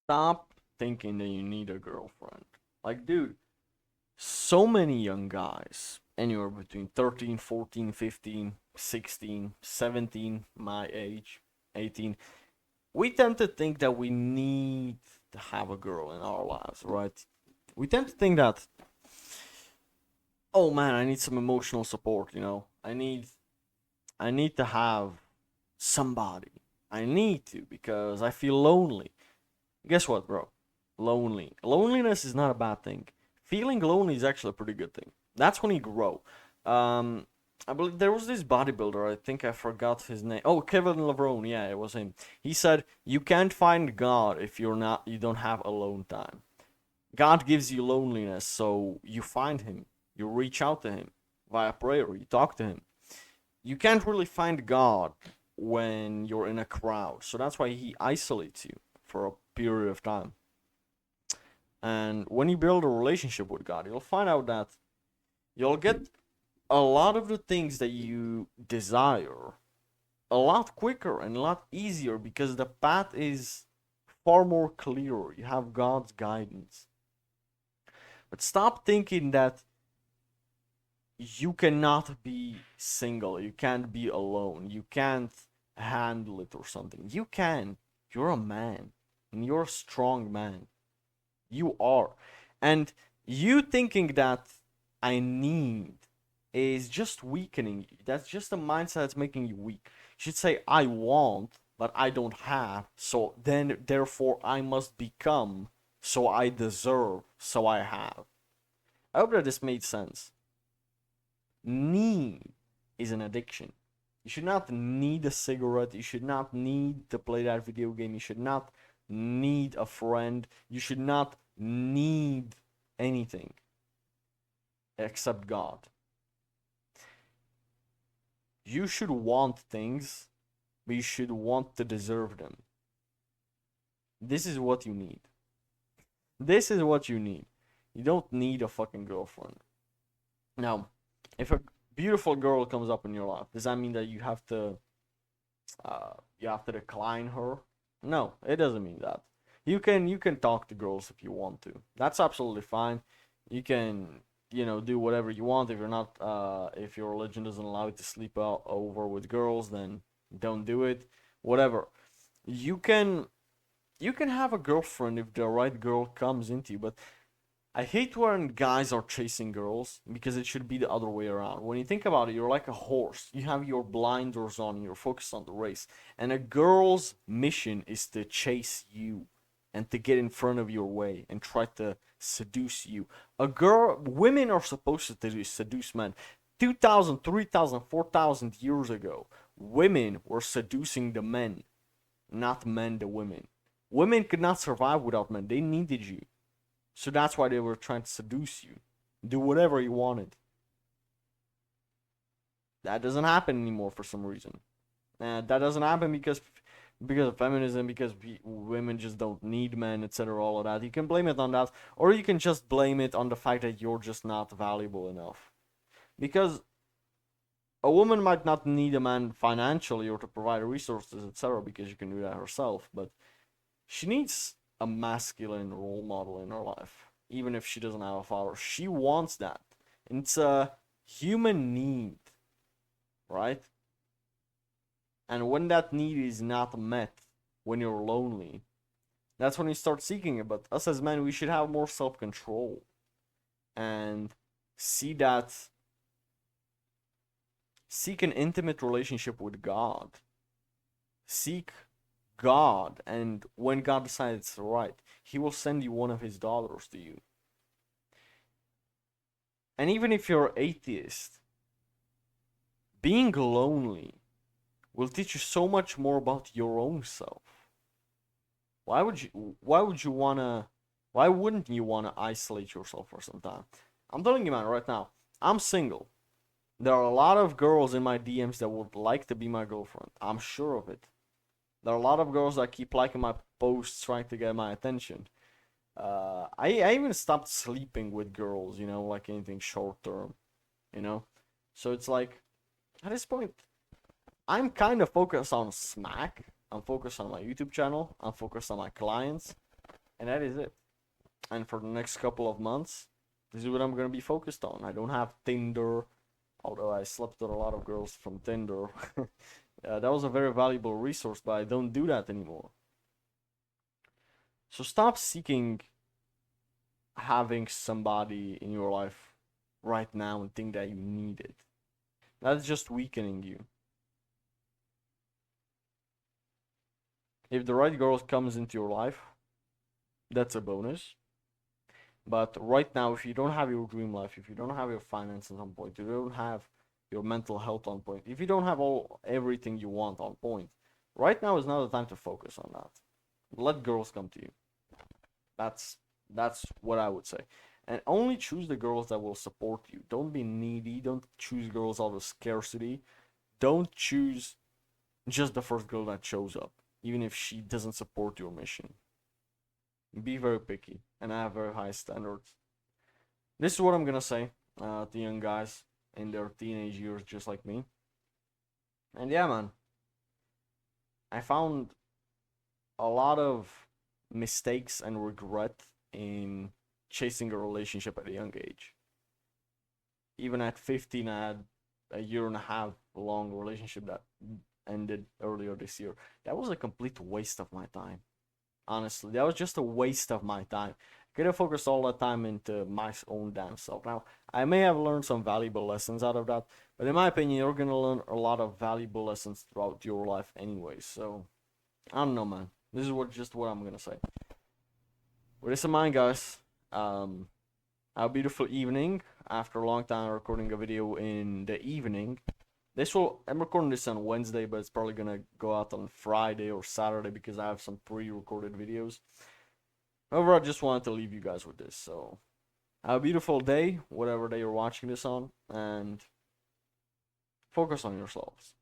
Stop thinking that you need a girlfriend. Like, dude, so many young guys, anywhere between 13, 14, 15, 16, 17, my age, 18, we tend to think that we need to have a girl in our lives, right? We tend to think that, oh man, I need some emotional support, I need to have somebody. I need to because I feel lonely. Guess what, bro? Loneliness is not a bad thing. Feeling lonely is actually a pretty good thing. That's when you grow. Um, I believe there was this bodybuilder. I think I forgot his name. Oh, Kevin Levrone. Yeah, it was him. He said you can't find God if you don't have alone time. God gives you loneliness, so you find Him. You reach out to Him via prayer. You talk to Him. You can't really find God when you're in a crowd, so that's why He isolates you for a period of time. And when you build a relationship with God, you'll find out that you'll get a lot of the things that you desire a lot quicker and a lot easier because the path is far more clear. You have God's guidance. But stop thinking that you cannot be single, you can't be alone, you can't handle it or something. You can. You're a man, and you're a strong man. You are. And you thinking that I need is just weakening you. That's just a mindset that's making you weak. You should say I want, but I don't have. So then therefore I must become. So I deserve. So I have. I hope that this made sense. Need is an addiction. You should not need a cigarette. You should not need to play that video game. You should not need a friend. You should not need anything except God. You should want things, but you should want to deserve them. This is what you need. This is what you need. You don't need a fucking girlfriend. Now, if a beautiful girl comes up in your life, does that mean that you have to decline her? No, it doesn't mean that. You can talk to girls if you want to. That's absolutely fine. You can do whatever you want. If your religion doesn't allow you to sleep out over with girls, then don't do it. Whatever. You can you can have a girlfriend if the right girl comes into you, but I hate when guys are chasing girls because it should be the other way around. When you think about it, you're like a horse. You have your blinders on, you're focused on the race. And a girl's mission is to chase you and to get in front of your way and try to seduce you. Women are supposed to seduce men. 2,000, 3,000, 4,000 years ago, women were seducing the men, not men the women. Women could not survive without men. They needed you. So that's why they were trying to seduce you. Do whatever you wanted. That doesn't happen anymore for some reason. And that doesn't happen because of feminism, because women just don't need men, etc. All of that. You can blame it on that, or you can just blame it on the fact that you're just not valuable enough. Because a woman might not need a man financially or to provide resources, etc. Because you can do that herself, but she needs a masculine role model in her life, even if she doesn't have a father. She wants that. And it's a human need, right? And when that need is not met, when you're lonely, that's when you start seeking it. But us as men, we should have more self control and see that, seek an intimate relationship with God. Seek God, and when God decides it's right, He will send you one of His daughters to you. And even if you're atheist, being lonely will teach you so much more about your own self. Why wouldn't you wanna isolate yourself for some time? I'm telling you, man, right now, I'm single. There are a lot of girls in my DMs that would like to be my girlfriend. I'm sure of it. There are a lot of girls that keep liking my posts trying to get my attention. I even stopped sleeping with girls, like anything short term, you know? So it's like, at this point, I'm kind of focused on Smack. I'm focused on my YouTube channel. I'm focused on my clients. And that is it. And for the next couple of months, this is what I'm gonna be focused on. I don't have Tinder, although I slept with a lot of girls from Tinder. That was a very valuable resource, but I don't do that anymore. So stop seeking having somebody in your life right now and think that you need it. That's just weakening you. If the right girl comes into your life, that's a bonus. But right now, if you don't have your dream life, if you don't have your finances on point, you don't have your mental health on point, if you don't have everything you want on point, right now is not the time to focus on that. Let girls come to you. That's what I would say. And only choose the girls that will support you. Don't be needy. Don't choose girls out of scarcity. Don't choose just the first girl that shows up, even if she doesn't support your mission. Be very picky and have very high standards. This is what I'm gonna say to young guys in their teenage years, just like me. And yeah, man, I found a lot of mistakes and regret in chasing a relationship at a young age. Even at 15, I had a year and a half long relationship that ended earlier this year. That was a complete waste of my time. Honestly, that was just a waste of my time. I could have focused all that time into my own damn self. Now, I may have learned some valuable lessons out of that, but in my opinion, you're gonna learn a lot of valuable lessons throughout your life anyway. So, I don't know, man. This is what I'm gonna say. With this in mind, guys, have a beautiful evening. After a long time recording a video in the evening, I'm recording this on Wednesday, but it's probably gonna go out on Friday or Saturday because I have some pre-recorded videos. However, I just wanted to leave you guys with this. So, have a beautiful day, whatever day you're watching this on, and focus on yourselves.